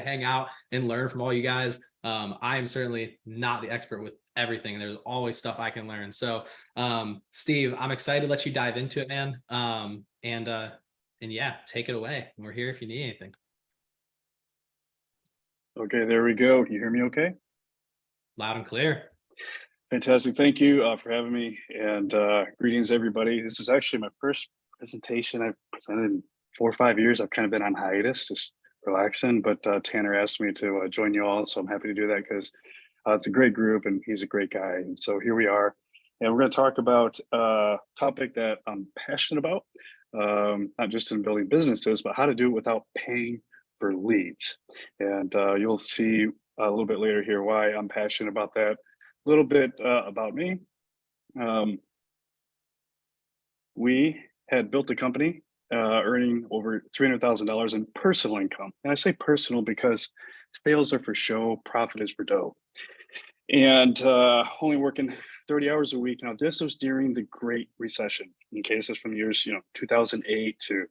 hang out and learn from all you guys. I am certainly not the expert with everything. There's always stuff I can learn. So, Steve, I'm excited to let you dive into it, man. And yeah, take it away. We're here if you need anything. Okay, there we go. Can you hear me okay? Loud and clear. Fantastic. Thank you for having me, and greetings, everybody. This is actually my first presentation I've presented in 4 or 5 years. I've kind of been on hiatus, just relaxing, but Tanner asked me to join you all, so I'm happy to do that because it's a great group and he's a great guy. And so here we are, and we're going to talk about a topic that I'm passionate about, not just in building businesses, but how to do it without paying for leads. And you'll see a little bit later here why I'm passionate about that. A little bit about me. Um, we had built a company earning over $300,000 in personal income. And I say personal because sales are for show, profit is for dough. And only working 30 hours a week. Now, this was during the Great Recession. Okay, this is from years, 2008 to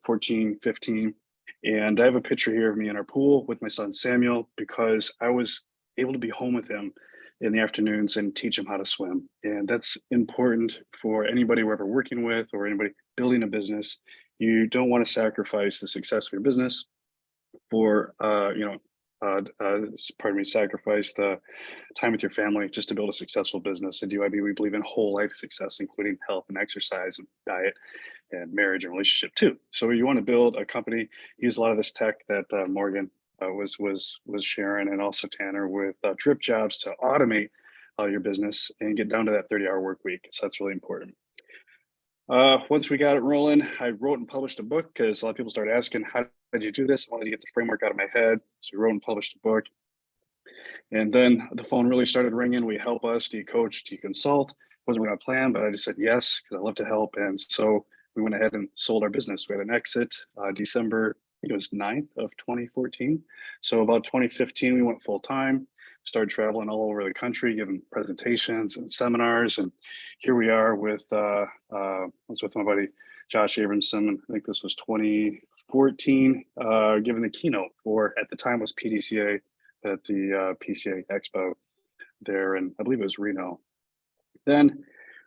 14, 15. And I have a picture here of me in our pool with my son Samuel because I was able to be home with him in the afternoons and teach him how to swim. And that's important for anybody we're ever working with or anybody building a business. You don't want to sacrifice the success of your business for pardon me, sacrifice the time with your family just to build a successful business. At DYB, we believe in whole life success, including health and exercise and diet and marriage and relationship too. So you want to build a company, use a lot of this tech that Morgan was sharing, and also Tanner with Dripjobs to automate your business and get down to that 30-hour work week. So that's really important. Once we got it rolling, I wrote and published a book because a lot of people started asking, how did you do this? I wanted to get the framework out of my head. So we wrote and published a book. And then the phone really started ringing. We help us, do you coach, do you consult? Wasn't really my plan, but I just said yes, because I love to help. And so we went ahead and sold our business. We had an exit December, I think it was 9th of 2014. So about 2015, we went full time, started traveling all over the country, giving presentations and seminars. And here we are with, I was with my buddy, Josh Abramson. I think this was 2014, giving the keynote for, at the time was PDCA at the PCA Expo there, and I believe it was Reno. Then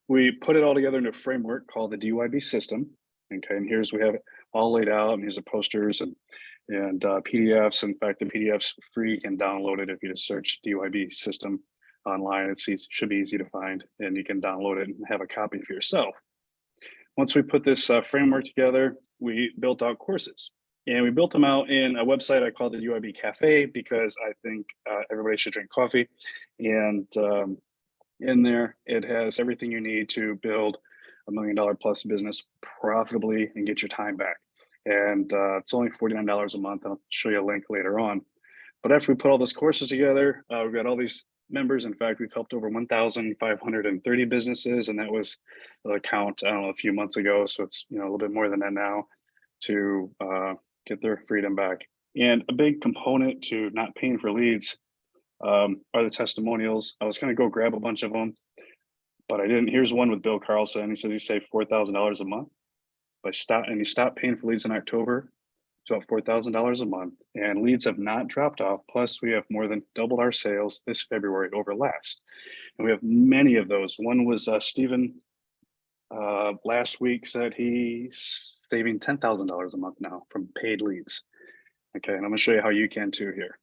we put it all together in a framework called the DYB system. Okay, and we have it all laid out, and here's the posters and PDFs. In fact, the PDF's free. You can download it if you just search DYB system online. It should be easy to find, and you can download it and have a copy for yourself. Once we put this framework together, we built out courses. And we built them out in a website I call the UIB Cafe because I think everybody should drink coffee. And in there, it has everything you need to build $1 million plus business profitably and get your time back. And it's only $49 a month. I'll show you a link later on. But after we put all those courses together, we've got all these members. In fact, we've helped over 1,530 businesses, and that was the count, I don't know, a few months ago. So it's a little bit more than that now to get their freedom back. And a big component to not paying for leads are the testimonials. I was going to go grab a bunch of them, but I didn't. Here's one with Bill Carlson. He said he saved $4,000 a month. He stopped paying for leads in October. It's about $4,000 a month, and leads have not dropped off. Plus, we have more than doubled our sales this February over last, and we have many of those. One was Stephen last week said he's saving $10,000 a month now from paid leads. Okay, and I'm going to show you how you can too here.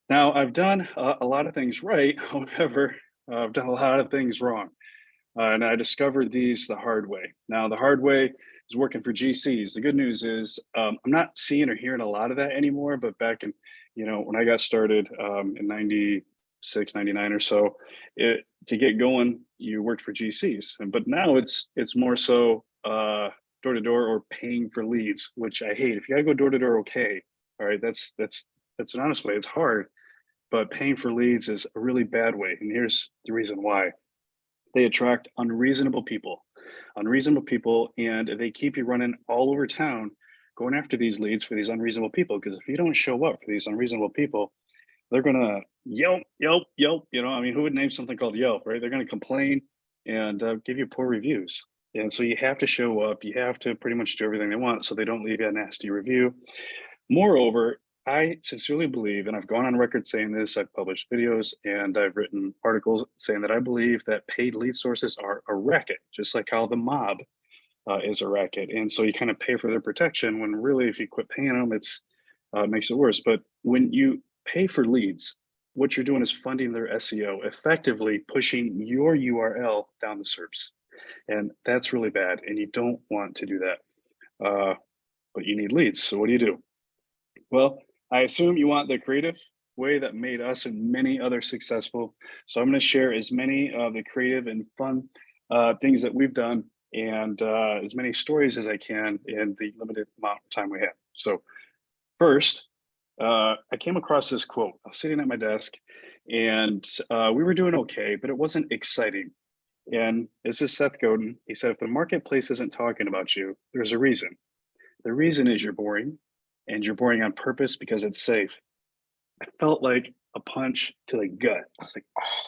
Now, I've done a lot of things right. However, I've done a lot of things wrong. And I discovered these the hard way. Now, the hard way is working for GCs. The good news is I'm not seeing or hearing a lot of that anymore. But back in, when I got started in 96, 99 or so, to get going, you worked for GCs. But now it's more so door to door or paying for leads, which I hate. If you got to go door to door, okay. All right, that's an honest way. It's hard, but paying for leads is a really bad way. And here's the reason why. They attract unreasonable people, and they keep you running all over town going after these leads for these unreasonable people. Because if you don't show up for these unreasonable people, they're gonna yelp. Who would name something called Yelp, right? They're gonna complain and give you poor reviews. And so you have to show up. You have to pretty much do everything they want so they don't leave you a nasty review. Moreover, I sincerely believe, and I've gone on record saying this, I've published videos and I've written articles saying that I believe that paid lead sources are a racket, just like how the mob is a racket. And so you kind of pay for their protection when really, if you quit paying them, it makes it worse. But when you pay for leads, what you're doing is funding their SEO, effectively pushing your URL down the SERPs. And that's really bad. And you don't want to do that. But you need leads. So what do? Well, I assume you want the creative way that made us and many others successful. So I'm going to share as many of the creative and fun things that we've done and as many stories as I can in the limited amount of time we have. So first, I came across this quote. I was sitting at my desk and we were doing okay, but it wasn't exciting. And this is Seth Godin. He said, if the marketplace isn't talking about you, there's a reason. The reason is you're boring, and you're boring on purpose because it's safe. I felt like a punch to the gut. I was like, oh,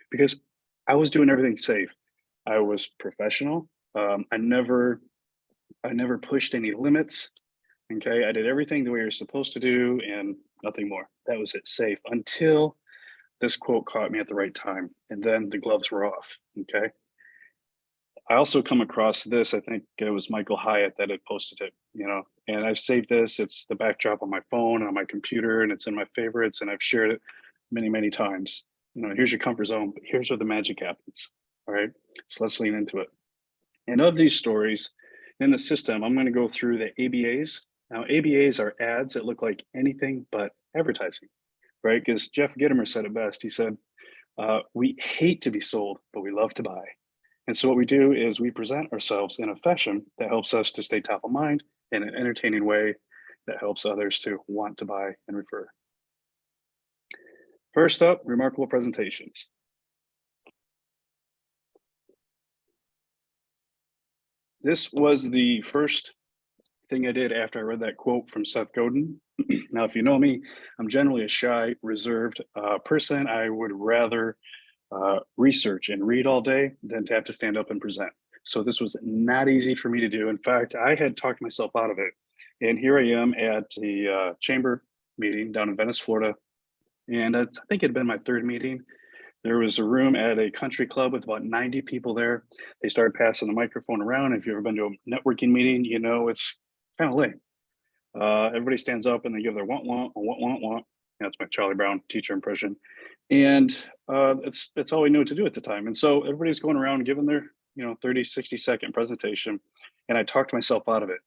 because I was doing everything safe. I was professional. I never pushed any limits. Okay, I did everything the way you're supposed to do, and nothing more. That was it, safe until this quote caught me at the right time, and then the gloves were off. Okay, I also come across this. I think it was Michael Hyatt that had posted it, and I've saved this. It's the backdrop on my phone, on my computer, and it's in my favorites, and I've shared it many, many times. Here's your comfort zone, but here's where the magic happens. All right. So let's lean into it. And of these stories in the system, I'm going to go through the ABAs. Now, ABAs are ads that look like anything but advertising, right? Because Jeff Gitomer said it best. He said, we hate to be sold, but we love to buy. And so what we do is we present ourselves in a fashion that helps us to stay top of mind in an entertaining way that helps others to want to buy and refer. First up, remarkable presentations. This was the first thing I did after I read that quote from Seth Godin. Now, if you know me, I'm generally a shy, reserved person. I would rather research and read all day than to have to stand up and present. So this was not easy for me to do. In fact, I had talked myself out of it. And here I am at the chamber meeting down in Venice, Florida. And I think it had been my third meeting. There was a room at a country club with about 90 people there. They started passing the microphone around. If you've ever been to a networking meeting, you know it's kind of lame. Everybody stands up and they give their want. That's my Charlie Brown teacher impression. And it's all we knew what to do at the time. And so everybody's going around giving their 30, 60-second presentation. And I talked myself out of it.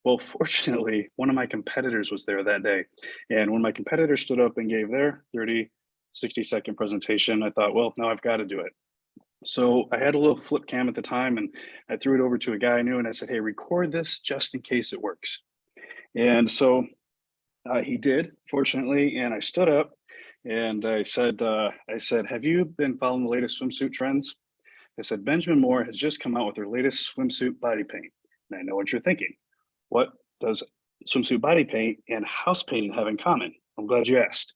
Well, fortunately, one of my competitors was there that day. And when my competitor stood up and gave their 30, 60-second presentation, I thought, well, now I've got to do it. So I had a little flip cam at the time and I threw it over to a guy I knew and I said, hey, record this just in case it works. And so he did, fortunately, and I stood up and I said, have you been following the latest swimsuit trends? I said, Benjamin Moore has just come out with her latest swimsuit body paint. And I know what you're thinking. What does swimsuit body paint and house painting have in common? I'm glad you asked.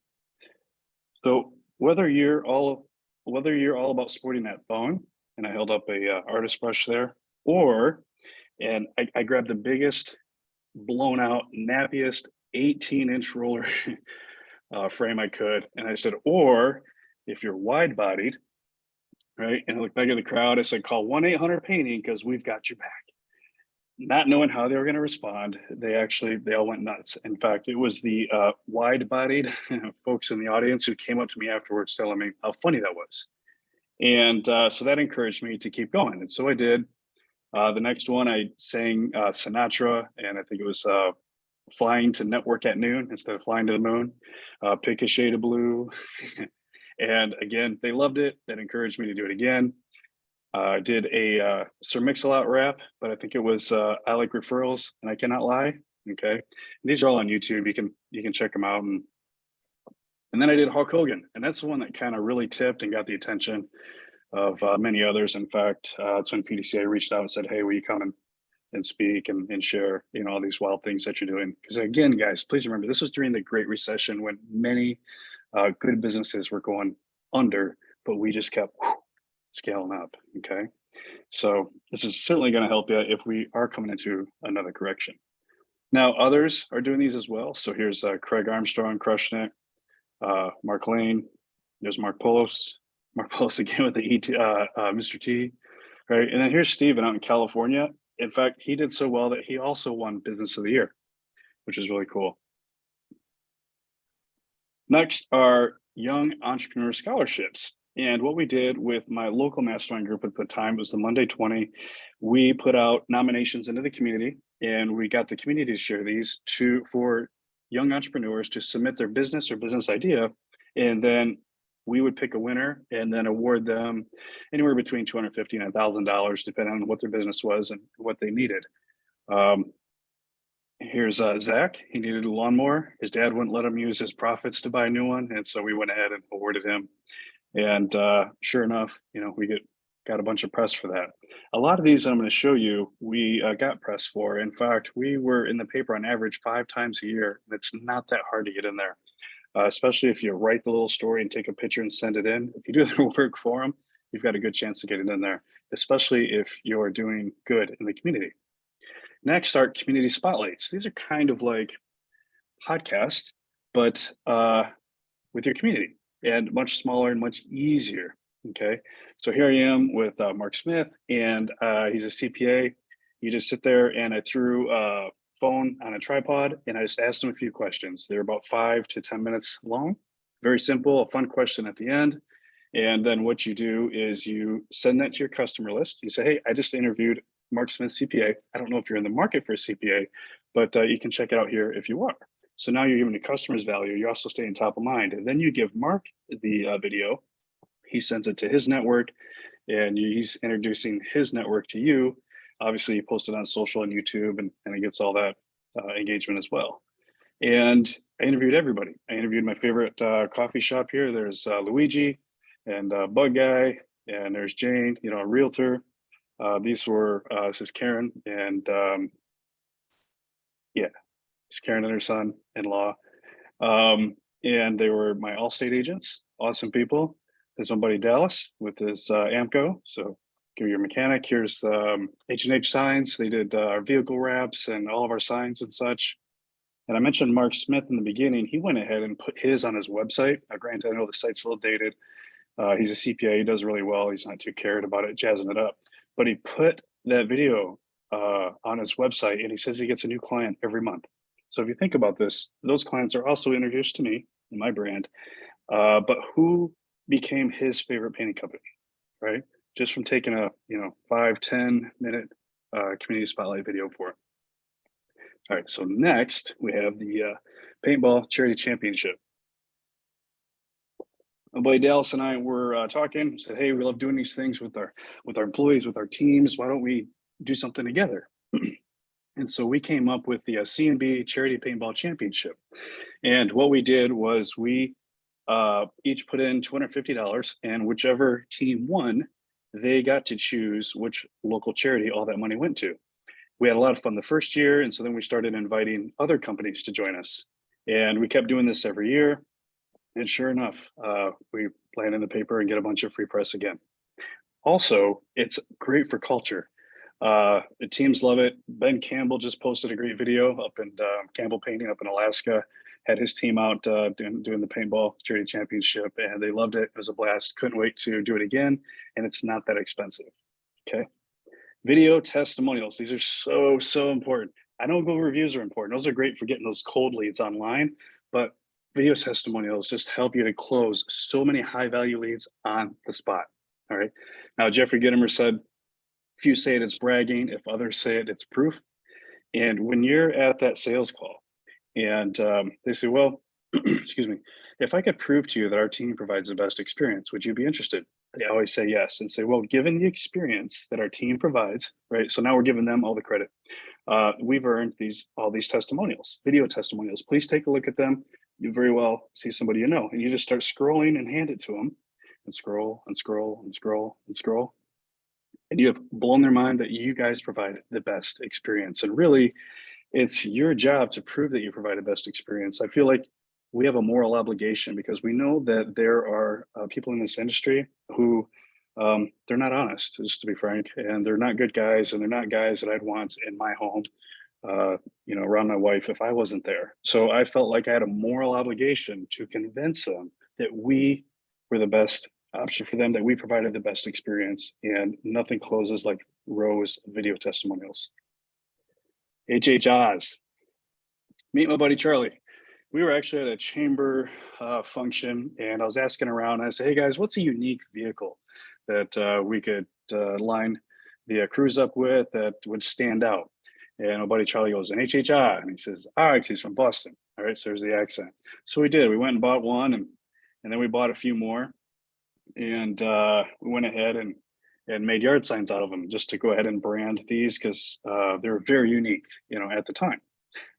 So whether you're all about sporting that thong, and I held up a artist brush there, and I grabbed the biggest, blown out, nappiest 18-inch roller frame I could, and I said, or if you're wide bodied, right? And I looked back at the crowd, I said, call 1-800-painting because we've got your back. Not knowing how they were going to respond, they all went nuts. In fact, it was the wide-bodied folks in the audience who came up to me afterwards telling me how funny that was. And so that encouraged me to keep going. And so I did. The next one, I sang Sinatra, and I think it was flying to network at noon instead of flying to the moon, pick a shade of blue. And again, they loved it. That encouraged me to do it again. I did a Sir Mix-a-Lot rap, but I think it was I like referrals and I cannot lie. Okay, and these are all on YouTube. You can check them out. And then I did Hulk Hogan, and that's the one that kind of really tipped and got the attention of many others. In fact, that's when PDCA reached out and said, "Hey, will you come and speak and share all these wild things that you're doing?" Because again, guys, please remember this was during the Great Recession when many good businesses were going under, but we just kept scaling up. Okay. So this is certainly going to help you if we are coming into another correction. Now others are doing these as well. So here's Craig Armstrong crushing it, Mark Lane, there's Mark Polos, Mark Polos again with the Mr. T, right? And then here's Steven out in California. In fact, he did so well that he also won Business of the Year, which is really cool. Next are Young Entrepreneur Scholarships. And what we did with my local mastermind group at the time was the Monday 20. We put out nominations into the community, and we got the community to share these for young entrepreneurs to submit their business or business idea. And then we would pick a winner and then award them anywhere between $250 and $1,000, depending on what their business was and what they needed. Here's Zach. He needed a lawnmower. His dad wouldn't let him use his profits to buy a new one, and so we went ahead and awarded him. And sure enough, we got a bunch of press for that. A lot of these I'm going to show you, we got press for. In fact, we were in the paper on average 5 times a year. And it's not that hard to get in there, especially if you write the little story and take a picture and send it in. If you do the work for them, you've got a good chance to get it in there, especially if you're doing good in the community. Next are community spotlights. These are kind of like podcasts, but with your community, and much smaller and much easier. Okay, so here I am with Mark Smith, and he's a CPA. You just sit there, and I threw a phone on a tripod, and I just asked him a few questions. They're about 5 to 10 minutes long. Very simple, a fun question at the end. And then what you do is you send that to your customer list. You say, hey, I just interviewed Mark Smith CPA. I don't know if you're in the market for a CPA, but you can check it out here if you are. So now you're giving the customers value. You're also staying top of mind. And then you give Mark the video. He sends it to his network, and he's introducing his network to you. Obviously, you post it on social and YouTube, and it gets all that engagement as well. And I interviewed everybody. I interviewed my favorite coffee shop here. There's Luigi and Bug Guy, and there's Jane, a realtor. This is Karen, and it's Karen and her son-in-law. And they were my Allstate agents, awesome people. There's my buddy Dallas with his Amco. So give your mechanic. Here's H&H Signs. They did our vehicle wraps and all of our signs and such. And I mentioned Mark Smith in the beginning. He went ahead and put his on his website. Now, granted, I know the site's a little dated. He's a CPA. He does really well. He's not too cared about it, jazzing it up. But he put that video on his website, and he says he gets a new client every month. So if you think about this, those clients are also introduced to me and my brand. But who became his favorite painting company, right? Just from taking a 5-10 minute community spotlight video for it. All right, so next we have the paintball charity championship. My buddy Dallas and I were talking. Said, "Hey, we love doing these things with our employees, with our teams. Why don't we do something together?" And so we came up with the C&B Charity Paintball Championship. And what we did was we each put in $250, and whichever team won, they got to choose which local charity all that money went to. We had a lot of fun the first year, and so then we started inviting other companies to join us. And we kept doing this every year. And sure enough, we land in the paper and get a bunch of free press again. Also, it's great for culture. The teams love it. Ben Campbell just posted a great video up in Campbell Painting up in Alaska. Had his team out doing the paintball charity championship, and they loved it. It was a blast. Couldn't wait to do it again, and it's not that expensive. Okay. Video testimonials. These are so important. I know Google reviews are important. Those are great for getting those cold leads online, but video testimonials just help you to close so many high value leads on the spot. All right. Now, Jeffrey Gitomer said, if you say it, it's bragging. If others say it, it's proof. And when you're at that sales call and they say, well, excuse me, if I could prove to you that our team provides the best experience, would you be interested? They always say yes and say, well, given the experience that our team provides, right? So now we're giving them all the credit. We've earned all these testimonials, video testimonials. Please take a look at them. You very well see somebody you know, and you just start scrolling and hand it to them and scroll and scroll and scroll and scroll. And you have blown their mind that you guys provide the best experience. And really, it's your job to prove that you provide the best experience. I feel like we have a moral obligation because we know that there are people in this industry who they're not honest, just to be frank, and they're not good guys, and they're not guys that I'd want in my home around my wife if I wasn't there. So I felt like I had a moral obligation to convince them that we were the best option for them, that we provided the best experience, and nothing closes like Rose video testimonials. HHIs. Meet my buddy Charlie. We were actually at a chamber function, and I was asking around. And I said, "Hey guys, what's a unique vehicle that we could line the cruise up with that would stand out?" And my buddy Charlie goes, "An HHI," and he says, "All right, he's from Boston." All right, so there's the accent. So we did. We went and bought one, and then we bought a few more, and we went ahead and made yard signs out of them just to go ahead and brand these because they were very unique, at the time.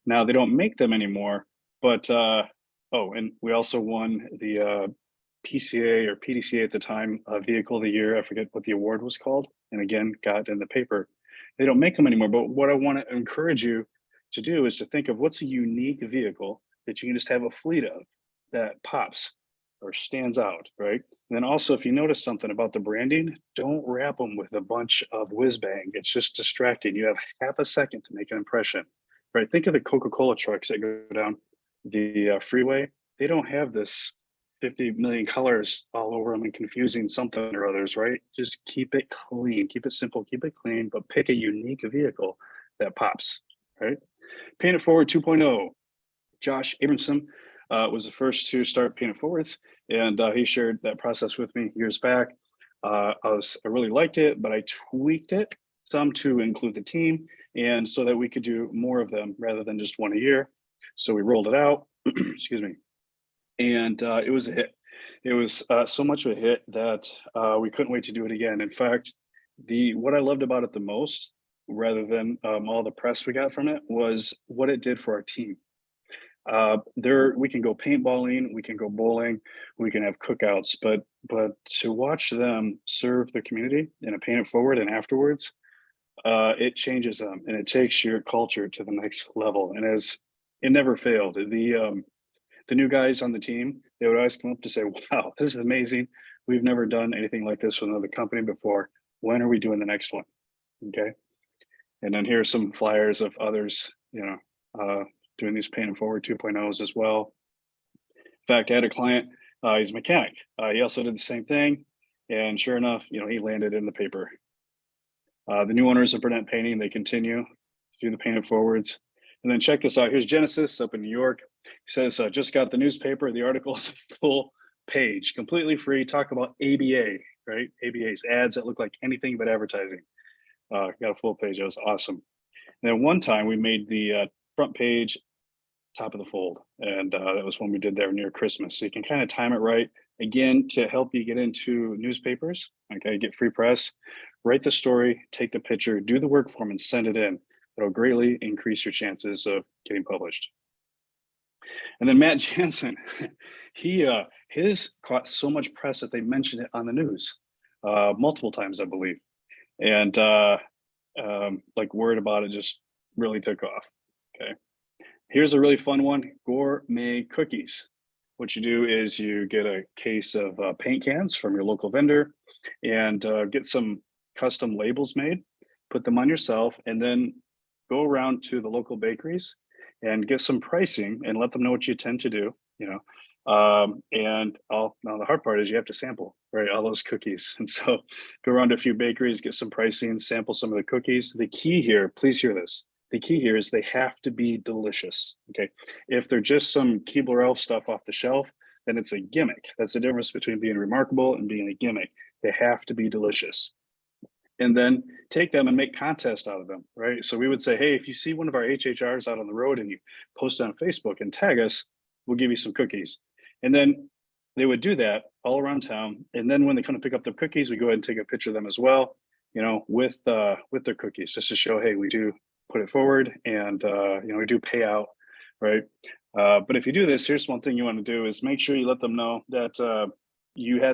Now they don't make them anymore, but oh, and we also won the PCA or PDCA at the time, Vehicle of the Year. I forget what the award was called, and again got in the paper. They don't make them anymore, but what I want to encourage you to do is to think of what's a unique vehicle that you can just have a fleet of that pops or stands out, right? And then also, if you notice something about the branding, don't wrap them with a bunch of whiz bang. It's just distracting. You have half a second to make an impression, right? Think of the Coca-Cola trucks that go down the freeway. They don't have this 50 million colors all over them and confusing something or others, right? Just keep it clean, keep it simple, keep it clean, but pick a unique vehicle that pops, right? Paying It Forward 2.0. Josh Abramson was the first to start Paying It Forwards, and he shared that process with me years back. I really liked it, but I tweaked it some to include the team, and so that we could do more of them rather than just one a year. So we rolled it out. Excuse me, and it was a hit. It was so much of a hit that we couldn't wait to do it again. In fact, the what I loved about it the most, rather than all the press we got from it, was what it did for our team. There we can go paintballing, we can go bowling, we can have cookouts, but to watch them serve the community in a Paying It Forward and afterwards, it changes them and it takes your culture to the next level. And as it never failed, the new guys on the team, they would always come up to say, "Wow, this is amazing. We've never done anything like this with another company before. When are we doing the next one?" Okay. And then here's some flyers of others, doing these Paying It Forward 2.0s as well. In fact, I had a client, he's a mechanic. He also did the same thing. And sure enough, he landed in the paper. The new owners of Burnett Painting, they continue to do the Paying It Forwards. And then check this out. Here's Genesis up in New York. He says, just got the newspaper. The article is a full page, completely free. Talk about ABA, right? ABA's ads that look like anything but advertising. Got a full page. That was awesome. And then one time we made the front page top of the fold. And that was when we did there near Christmas. So you can kind of time it right. Again, to help you get into newspapers, okay, get free press, write the story, take the picture, do the work for them and send it in. It'll greatly increase your chances of getting published. And then Matt Jansen, his caught so much press that they mentioned it on the news multiple times, I believe. And like word about it just really took off. Okay. Here's a really fun one, gourmet cookies. What you do is you get a case of paint cans from your local vendor and get some custom labels made, put them on yourself, and then go around to the local bakeries and get some pricing and let them know what you tend to do, and now the hard part is you have to sample, right, all those cookies. And so go around to a few bakeries, get some pricing, sample some of the cookies. The key here, please hear this. The key here is they have to be delicious. Okay. If they're just some Keebler Elf stuff off the shelf, then it's a gimmick. That's the difference between being remarkable and being a gimmick. They have to be delicious. And then take them and make contests out of them, right? So we would say, hey, if you see one of our HHRs out on the road and you post it on Facebook and tag us, we'll give you some cookies. And then they would do that all around town. And then when they come to pick up the cookies, we go ahead and take a picture of them as well, with their cookies, just to show, hey, we do put it forward and we do pay out, right? But if you do this, here's one thing you want to do is make sure you let them know that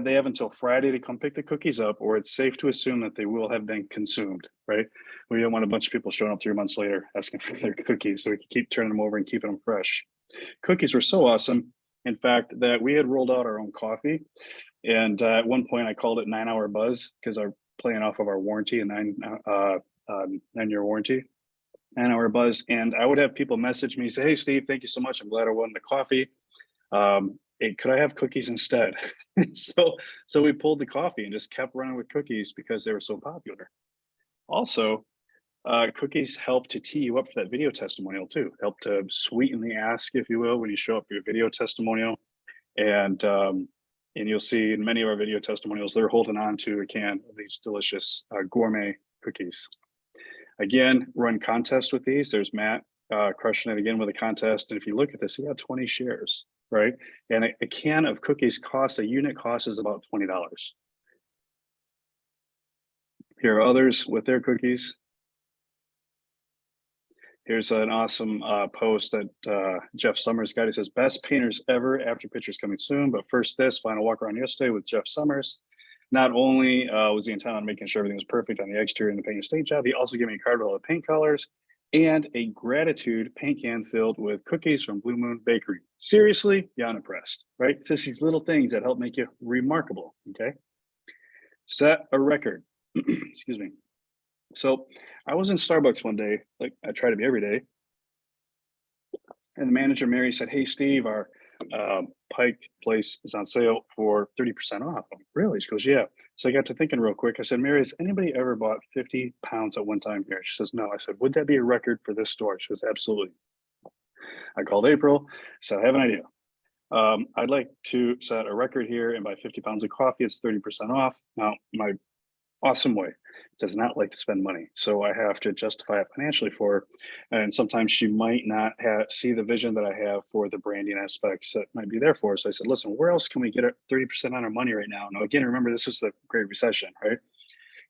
they have until Friday to come pick the cookies up, or it's safe to assume that they will have been consumed, right? We don't want a bunch of people showing up 3 months later asking for their cookies, so we can keep turning them over and keeping them fresh. Cookies were so awesome, in fact, that we had rolled out our own coffee. And at one point I called it 9 Hour Buzz because I'm playing off of our warranty, a 9-year warranty. 9-hour buzz. And I would have people message me, say, "Hey, Steve, thank you so much. I'm glad I won the coffee. Hey, could I have cookies instead?" So we pulled the coffee and just kept running with cookies because they were so popular. Also, cookies help to tee you up for that video testimonial too. Help to sweeten the ask, if you will, when you show up for your video testimonial. And you'll see in many of our video testimonials, they're holding on to a can of these delicious gourmet cookies. Again, run contests with these. There's Matt crushing it again with a contest. And if you look at this, he got 20 shares, right? And a can of cookies costs, a unit cost is about $20. Here are others with their cookies. Here's an awesome post that Jeff Summers got. He says, "Best painters ever, after pictures coming soon. But first this, final walk around yesterday with Jeff Summers. Not only was he intent on making sure everything was perfect on the exterior and the paint and state job, he also gave me a card with all the paint colors and a gratitude paint can filled with cookies from Blue Moon Bakery." Seriously, yeah, I'm impressed, right? It's just these little things that help make you remarkable, okay? Set a record. Excuse me. So I was in Starbucks one day, like I try to be every day, and the manager, Mary, said, "Hey, Steve, our Pike place is on sale for 30% off." I'm like, "Really?" She goes, "Yeah." So I got to thinking real quick. I said, "Mary, has anybody ever bought 50 pounds at one time here?" She says, "No." I said, "Would that be a record for this store?" She goes, "Absolutely." I called April, said, "I have an idea. I'd like to set a record here and buy 50 pounds of coffee. It's 30% off." Now, my awesome way does not like to spend money, so I have to justify it financially for her. And sometimes she might not see the vision that I have for the branding aspects that might be there for her. So I said, "Listen, where else can we get 30% on our money right now?" Now, again, remember, this is the Great Recession, right?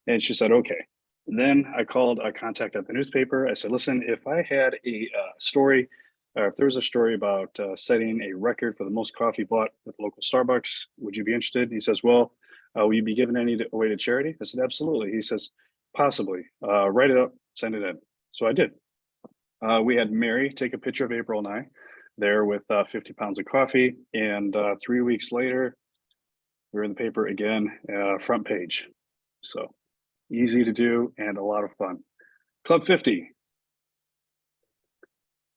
And she said, "Okay." Then I called a contact at the newspaper. I said, "Listen, if I had a story, or if there was a story about setting a record for the most coffee bought at the local Starbucks, would you be interested?" He says, "Well, will you be giving any away to charity?" I said, "Absolutely." He says, "Possibly. Write it up, send it in." So I did. We had Mary take a picture of April and I there with 50 pounds of coffee. And 3 weeks later, we were in the paper again, front page. So easy to do and a lot of fun. Club 50.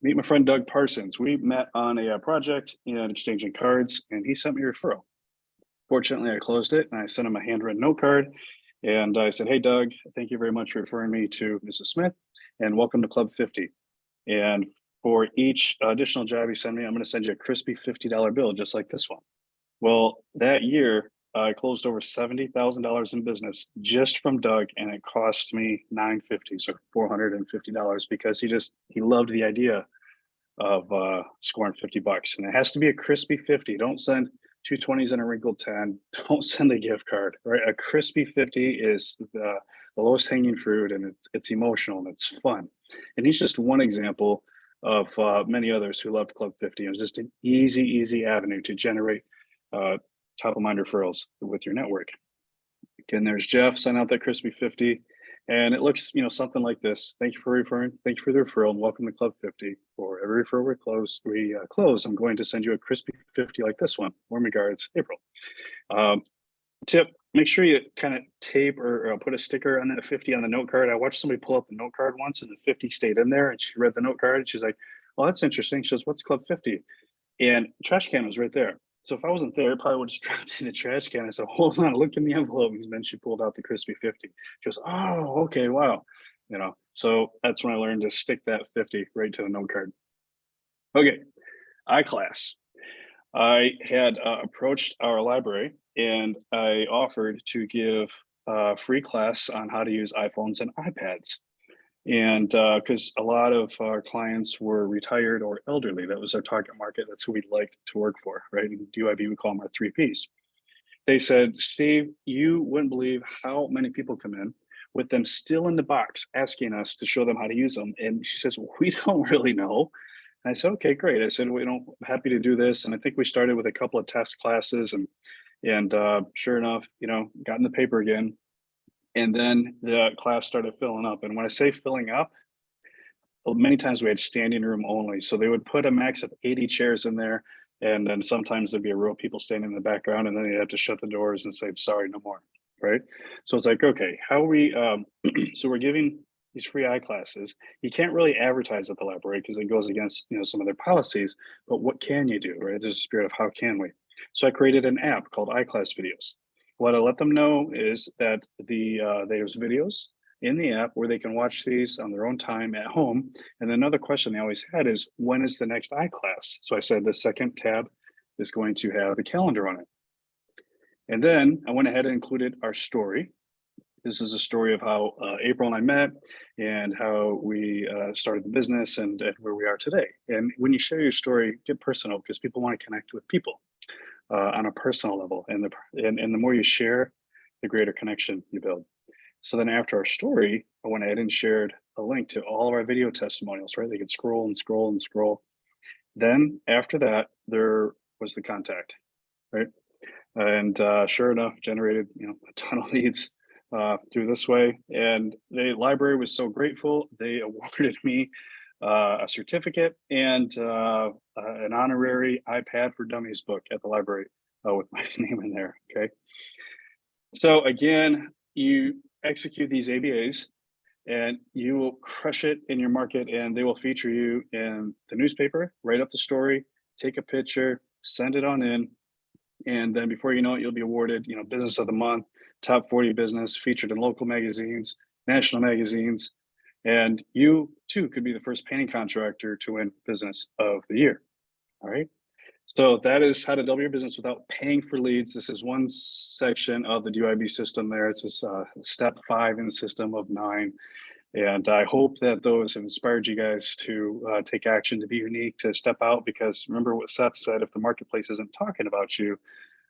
Meet my friend Doug Parsons. We met on a project and exchanging cards, and he sent me a referral. Fortunately, I closed it and I sent him a handwritten note card. And I said, "Hey, Doug, thank you very much for referring me to Mrs. Smith, and welcome to Club 50. And for each additional job you send me, I'm going to send you a crispy $50 bill just like this one." Well, that year, I closed over $70,000 in business just from Doug, and it cost me $950, so $450, because he loved the idea of scoring $50. And it has to be a crispy 50. Don't send two 20s and a wrinkled 10. Don't send a gift card, right? A crispy 50 is the lowest hanging fruit, and it's emotional and it's fun. And he's just one example of many others who loved Club 50. It was just an easy avenue to generate top of mind referrals with your network. Again, there's Jeff, sent out that crispy 50. And it looks, something like this. "Thank you for referring. Thank you for the referral, and welcome to Club 50. For every referral we close, I'm going to send you a crispy 50 like this one. Warm regards, April." Tip: make sure you kind of tape or put a sticker on that 50 on the note card. I watched somebody pull up the note card once, and the 50 stayed in there, and she read the note card, and she's like, "Well, that's interesting." She goes, "What's Club 50? And the trash can was right there. So if I wasn't there, it probably would have dropped in the trash can. I said, "Hold on, look in the envelope." And then she pulled out the crispy 50. She goes, "Oh, okay, wow." So that's when I learned to stick that 50 right to the note card. Okay, iClass. I had approached our library and I offered to give a free class on how to use iPhones and iPads. And because a lot of our clients were retired or elderly, that was our target market. That's who we'd like to work for, right? In DUIB, we call them our 3Ps. They said, "Steve, you wouldn't believe how many people come in with them still in the box asking us to show them how to use them." And she says, "Well, we don't really know." And I said, "Okay, great." I said, happy to do this." And I think we started with a couple of test classes, and sure enough, got in the paper again. And then the class started filling up. And when I say filling up, many times we had standing room only. So they would put a max of 80 chairs in there. And then sometimes there'd be a row of people standing in the background, and then you have to shut the doors and say, "Sorry, no more." Right. So it's like, okay, how are we? So we're giving these free eye classes. You can't really advertise at the library because it goes against, some of their policies. But what can you do, right? There's a spirit of how can we? So I created an app called iClass Videos. What I let them know is that there's videos in the app where they can watch these on their own time at home. And then another question they always had is, when is the next iClass? So I said the second tab is going to have the calendar on it. And then I went ahead and included our story. This is a story of how April and I met and how we started the business and where we are today. And when you share your story, get personal because people want to connect with people on a personal level. And the more you share, the greater connection you build. So then after our story, I went ahead and shared a link to all of our video testimonials, right? They could scroll and scroll and scroll. Then after that, there was the contact, right? And sure enough, generated a ton of leads through this way. And the library was so grateful; they awarded me a certificate and an honorary iPad for Dummies book at the library with my name in there. Okay. So again, you execute these ABAs and you will crush it in your market, and they will feature you in the newspaper, write up the story, take a picture, send it on in, and then before you know it, you'll be awarded, business of the month, top 40 business, featured in local magazines, national magazines, and you too could be the first painting contractor to win business of the year. All right. So that is how to double your business without paying for leads. This is one section of the DIB system there. It's just step 5 in the system of 9. And I hope that those have inspired you guys to take action, to be unique, to step out, because remember what Seth said, if the marketplace isn't talking about you,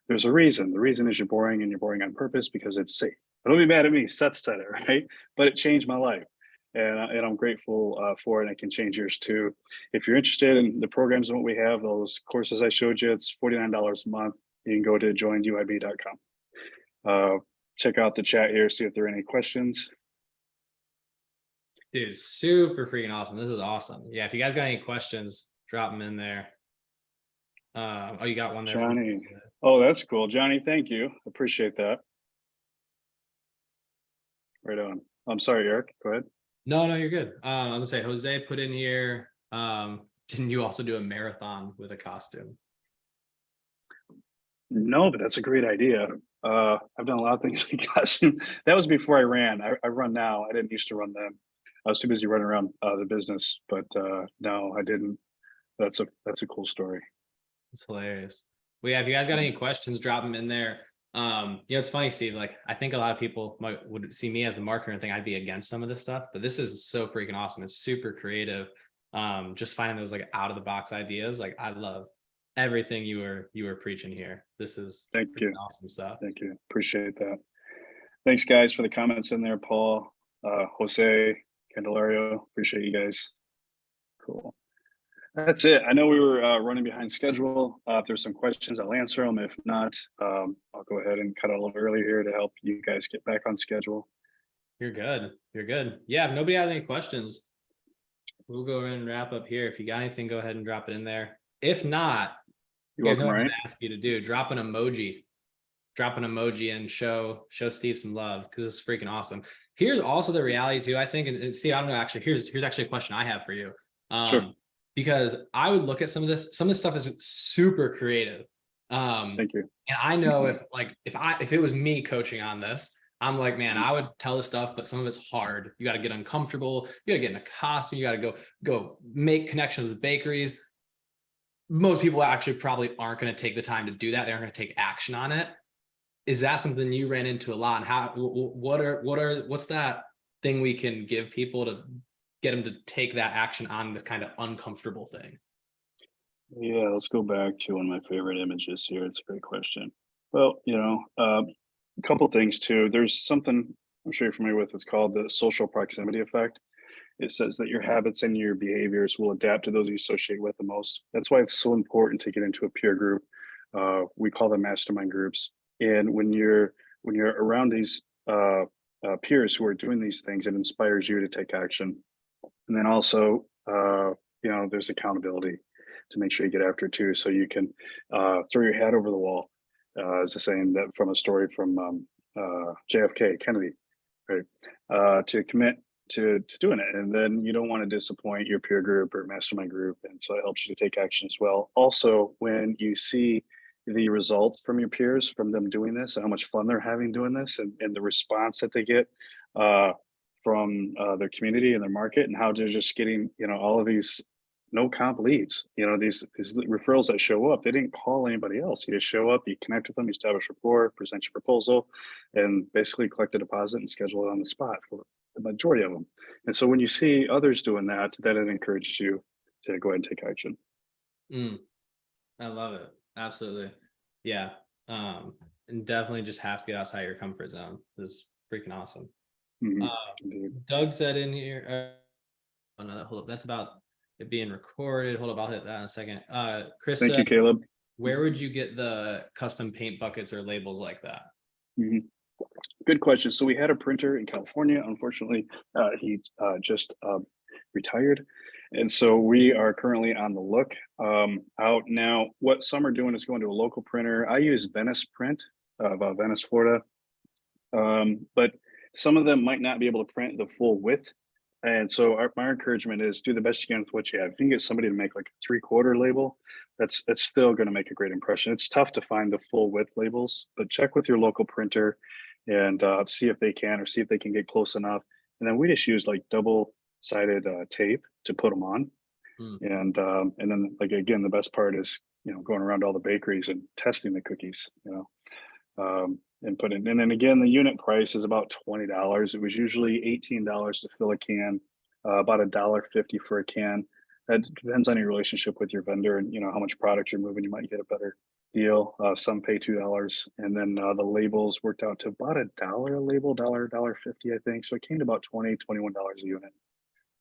there's a reason. The reason is you're boring, and you're boring on purpose because it's safe. But don't be mad at me. Seth said it, right? But it changed my life. And I'm grateful for it. And it can change yours too. If you're interested in the programs and what we have, those courses I showed you, it's $49 a month. You can go to joinUIB.com. Check out the chat here, see if there are any questions. Dude, super freaking awesome. This is awesome. Yeah, if you guys got any questions, drop them in there. Oh, you got one there. Johnny. Oh, that's cool. Johnny, thank you. Appreciate that. Right on. I'm sorry, Eric. Go ahead. No, you're good. I was gonna say, Jose put in here, didn't you also do a marathon with a costume? No, but that's a great idea. I've done a lot of things with costume. That was before I ran. I run now. I didn't used to run then. I was too busy running around the business, but no, I didn't. That's a cool story. It's hilarious. Well, yeah, if you guys got any questions, drop them in there. It's funny, Steve. Like, I think a lot of people would see me as the marketer and think I'd be against some of this stuff, but this is so freaking awesome. It's super creative. Just finding those like out of the box ideas. Like, I love everything you were preaching here. This is Thank you. Awesome stuff. Thank you. Appreciate that. Thanks, guys, for the comments in there, Paul, Jose, Candelario. Appreciate you guys. Cool. That's it. I know we were running behind schedule. If there's some questions, I'll answer them. If not, I'll go ahead and cut a little early here to help you guys get back on schedule. You're good. You're good. Yeah, if nobody has any questions, we'll go ahead and wrap up here. If you got anything, go ahead and drop it in there. If not, You're welcome, what I'm Ryan. gonna ask you to do. Drop an emoji. Drop an emoji and show Steve some love, because it's freaking awesome. Here's also the reality too, I think, and Steve, I don't know, actually, here's actually a question I have for you. Sure. Because I would look at some of this stuff is super creative. Thank you. And I know if it was me coaching on this, I'm like, man, I would tell the stuff, but some of it's hard. You got to get uncomfortable. You got to get in a costume. You got to go make connections with bakeries. Most people actually probably aren't going to take the time to do that. They aren't going to take action on it. Is that something you ran into a lot? And what's that thing we can give people to get them to take that action on this kind of uncomfortable thing? Yeah, let's go back to one of my favorite images here. It's a great question. Well, a couple things too. There's something I'm sure you're familiar with. It's called the social proximity effect. It says that your habits and your behaviors will adapt to those you associate with the most. That's why it's so important to get into a peer group. We call them mastermind groups. And when you're around these peers who are doing these things, it inspires you to take action. And then also, there's accountability to make sure you get after it too, so you can throw your hat over the wall. As a saying that from a story from JFK Kennedy, right? To commit to doing it. And then you don't want to disappoint your peer group or mastermind group. And so it helps you to take action as well. Also, when you see the results from your peers, from them doing this, and how much fun they're having doing this, and the response that they get uh, from their community and their market, and how they're just getting, all of these no comp leads, these referrals that show up, they didn't call anybody else. You just show up, you connect with them, you establish rapport, present your proposal, and basically collect a deposit and schedule it on the spot for the majority of them. And so when you see others doing that, then it encourages you to go ahead and take action. Mm, I love it. Absolutely. Yeah. And definitely just have to get outside your comfort zone. This is freaking awesome. Mhm. Uh, Indeed. Doug said in here, oh no, hold up. That's about it being recorded. Hold up. I'll hit that in a second. Chris Thank said, you, Caleb. where would you get the custom paint buckets or labels like that? Mhm. Good question. So we had a printer in California. Unfortunately, he just retired, and so we are currently on the look out now. What some are doing is going to a local printer. I use Venice Print of Venice, Florida, but some of them might not be able to print the full width. And so my encouragement is do the best you can with what you have. If you can get somebody to make like a 3/4 label, that's still going to make a great impression. It's tough to find the full width labels, but check with your local printer and see if they can, or see if they can get close enough. And then we just use like double-sided tape to put them on. Mm, And then, like, again, the best part is, going around all the bakeries and testing the cookies. And put it. And then again, the unit price is about $20. It was usually $18 to fill a can, about $1.50 for a can. That depends on your relationship with your vendor, and how much product you're moving. You might get a better deal. Some pay $2, and then the labels worked out to about $1 a label, $1.50, I think. So it came to about $21 a unit.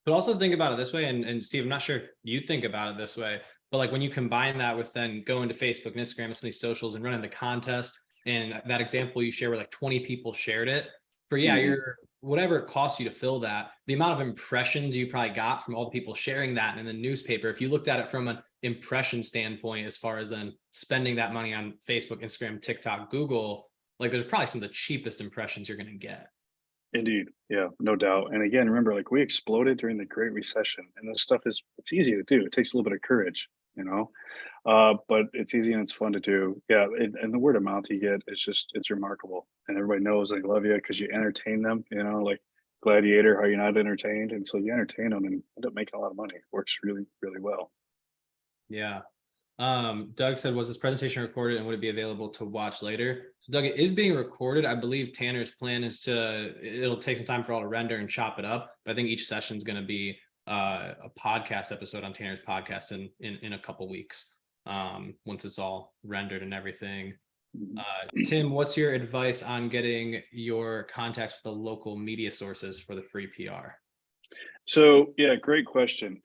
but also think about it this way. And Steve, I'm not sure if you think about it this way, but like when you combine that with then going to Facebook and Instagram and some of these socials and running the contest, and that example you share where like 20 people shared it for, yeah, Mhm. your whatever it costs you to fill that, the amount of impressions you probably got from all the people sharing that in the newspaper, if you looked at it from an impression standpoint, as far as then spending that money on Facebook, Instagram, TikTok, Google, like there's probably some of the cheapest impressions you're going to get. Indeed. Yeah, no doubt. And again, remember, like, we exploded during the Great Recession, and this stuff it's easy to do. It takes a little bit of courage, but it's easy and it's fun to do. Yeah, and the word of mouth you get is just it's remarkable, and everybody knows they love you because you entertain them. Like Gladiator, how you're not entertained, and so you entertain them and end up making a lot of money. It works really, really well. Yeah. Doug said, was this presentation recorded and would it be available to watch later? So Doug, it is being recorded. I believe Tanner's plan is it'll take some time for all to render and chop it up. But I think each session is going to be a podcast episode on Tanner's podcast in a couple weeks, once it's all rendered and everything. Mhm. Tim, what's your advice on getting your contacts with the local media sources for the free PR? So yeah, great question.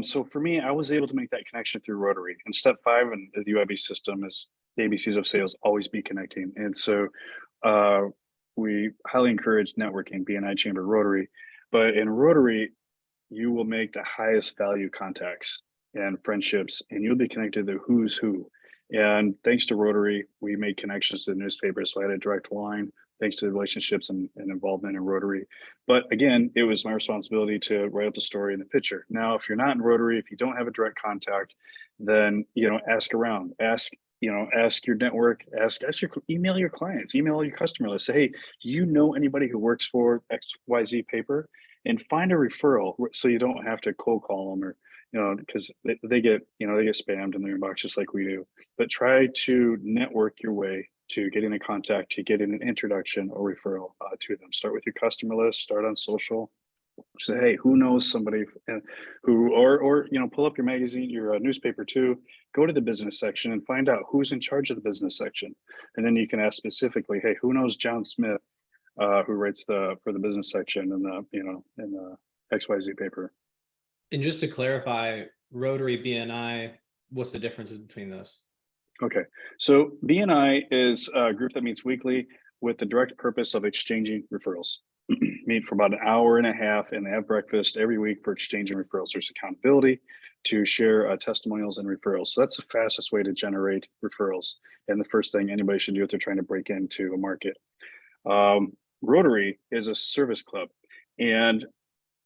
So for me, I was able to make that connection through Rotary. And step 5 in the UIB system is the ABCs of sales, always be connecting. And so uh, we highly encourage networking, BNI Chamber, Rotary. But in Rotary, you will make the highest value contacts and friendships, and you'll be connected to who's who. And thanks to Rotary, we made connections to the newspapers. So I had a direct line thanks to the relationships and involvement in Rotary. But again, it was my responsibility to write up the story and the picture. Now, if you're not in Rotary, if you don't have a direct contact, then ask around, ask your network, ask your email your clients, email your customer list. Say, hey, do you know anybody who works for XYZ paper? And find a referral so you don't have to cold call them, or because they get spammed in their inbox just like we do. But try to network your way to getting a contact, to getting an introduction or referral to them. Start with your customer list, start on social. Say, hey, who knows somebody who, or pull up your magazine, your newspaper too. Go to the business section and find out who's in charge of the business section, and then you can ask specifically, hey, who knows John Smith, who writes for the business section in the XYZ paper. And just to clarify, Rotary, BNI, what's the differences between those? Okay, so BNI is a group that meets weekly with the direct purpose of exchanging referrals. Meet for about an hour and a half, and they have breakfast every week for exchanging referrals. There's accountability to share testimonials and referrals. So that's the fastest way to generate referrals, and the first thing anybody should do if they're trying to break into a market. Rotary is a service club, and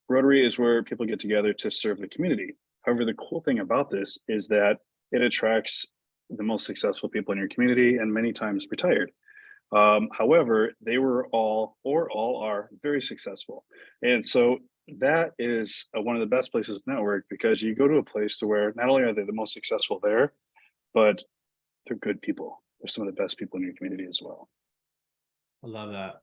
Rotary is where people get together to serve the community. However, the cool thing about this is that it attracts the most successful people in your community and many times retired. However, they were all or all are very successful. And so that is one of the best places to network because you go to a place to where not only are they the most successful there, but they're good people. They're some of the best people in your community as well. I love that.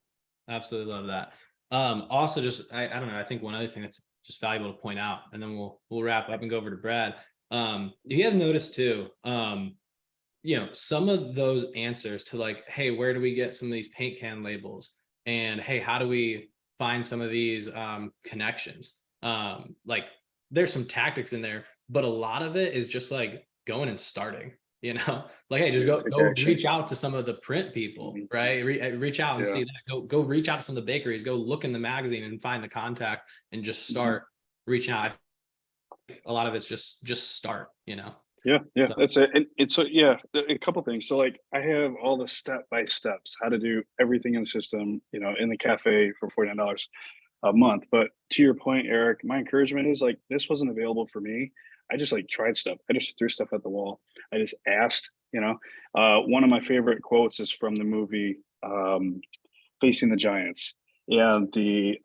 Absolutely love that. Also just I don't know, I think one other thing that's just valuable to point out, and then we'll wrap up and go over to Brad. If you guys noticed too, some of those answers to like, hey, where do we get some of these paint can labels? And hey, how do we find some of these connections? Like there's some tactics in there, but a lot of it is just like going and starting, like, hey, just Yeah, go take action. reach out to some of the print people, Mhm. right? Reach out and Yeah. see that. Go reach out to some of the bakeries, go look in the magazine and find the contact and just Mhm. start reaching out. A lot of it's just start, Yeah, yeah, so that's it. And so, yeah, a couple things. So, like, I have all the step by steps how to do everything in the system, in the cafe for $49 a month. But to your point, Eric, my encouragement is like this wasn't available for me. I just like tried stuff. I just threw stuff at the wall. I just asked. One of my favorite quotes is from the movie Facing the Giants. And the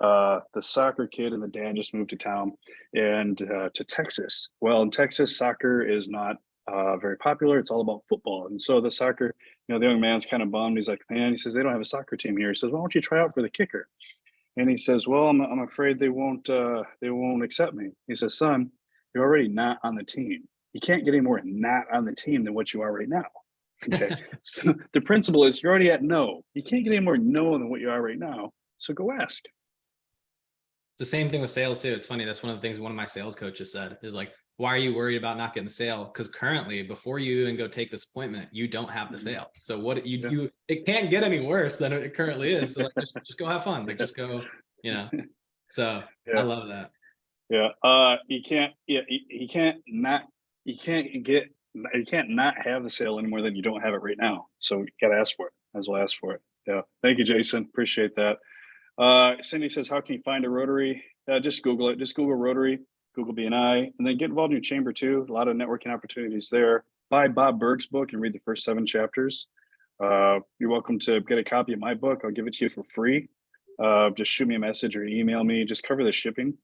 soccer kid and the dad just moved to town and to Texas. Well, in Texas, soccer is not very popular. It's all about football. And so the soccer, the young man's kind of bummed. He's like, man, he says they don't have a soccer team here. He says, why don't you try out for the kicker? And he says, well, I'm afraid they won't accept me. He says, son, you're already not on the team. You can't get any more not on the team than what you are right now. Okay. So the principle is you're already at no. You can't get any more no than what you are right now. So go ask. it's the same thing with sales too. It's funny. That's one of the things one of my sales coaches said is like, why are you worried about not getting the sale? Because currently, before you even go take this appointment, you don't have the Mhm. sale. So what Yeah. you it can't get any worse than it currently is. So like just go have fun. Like just go, you know. So I Yeah. love that. Yeah. You can't. Yeah. You can't not. You can't get. You can't not have the sale any more than you don't have it right now. So you got to ask for it. As well, ask for it. Yeah. Thank you, Jason. Appreciate that. Cindy says, "How can you find a Rotary?" Just Google it. Just Google Rotary. Google BNI, and then get involved in your chamber too. A lot of networking opportunities there. Buy Bob Berg's book and read the first 7 chapters. You're welcome to get a copy of my book. I'll give it to you for free. Just shoot me a message or email me. Just cover the shipping.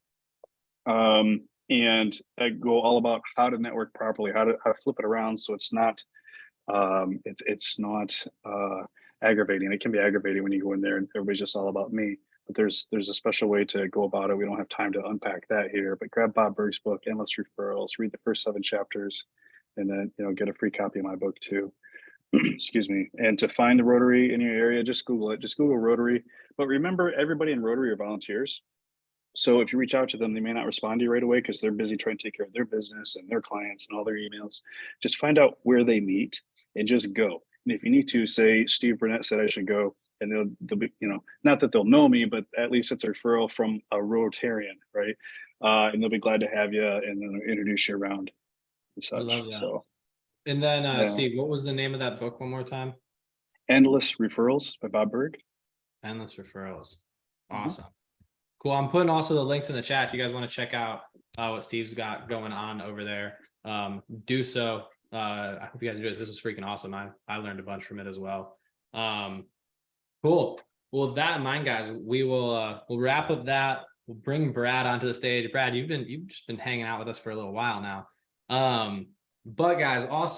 And I go all about how to network properly, how to flip it around so it's not aggravating. It can be aggravating when you go in there and everybody's just all about me. But there's a special way to go about it. We don't have time to unpack that here. But grab Bob Berg's book, Endless Referrals, read the first 7 chapters, and then get a free copy of my book too. Excuse me. And to find the Rotary in your area, just Google it. Just Google Rotary. But remember, everybody in Rotary are volunteers. So if you reach out to them, they may not respond to you right away because they're busy trying to take care of their business and their clients and all their emails. Just find out where they meet and just go. And if you need to, say Steve Burnett said I should go, and they'll be, not that they'll know me, but at least it's a referral from a Rotarian, right? And they'll be glad to have you and then introduce you around and I such. love that. So And then yeah, Steve, what was the name of that book one more time? Endless Referrals by Bob Berg. Endless Referrals. Mhm. Awesome. Cool. I'm putting also the links in the chat if you guys want to check out what Steve's got going on over there. Do so. I hope you guys enjoy this. This was freaking awesome. I learned a bunch from it as well. Cool. Well, with that in mind, guys, we'll wrap up that. We'll bring Brad onto the stage. Brad, you've just been hanging out with us for a little while now. But guys, also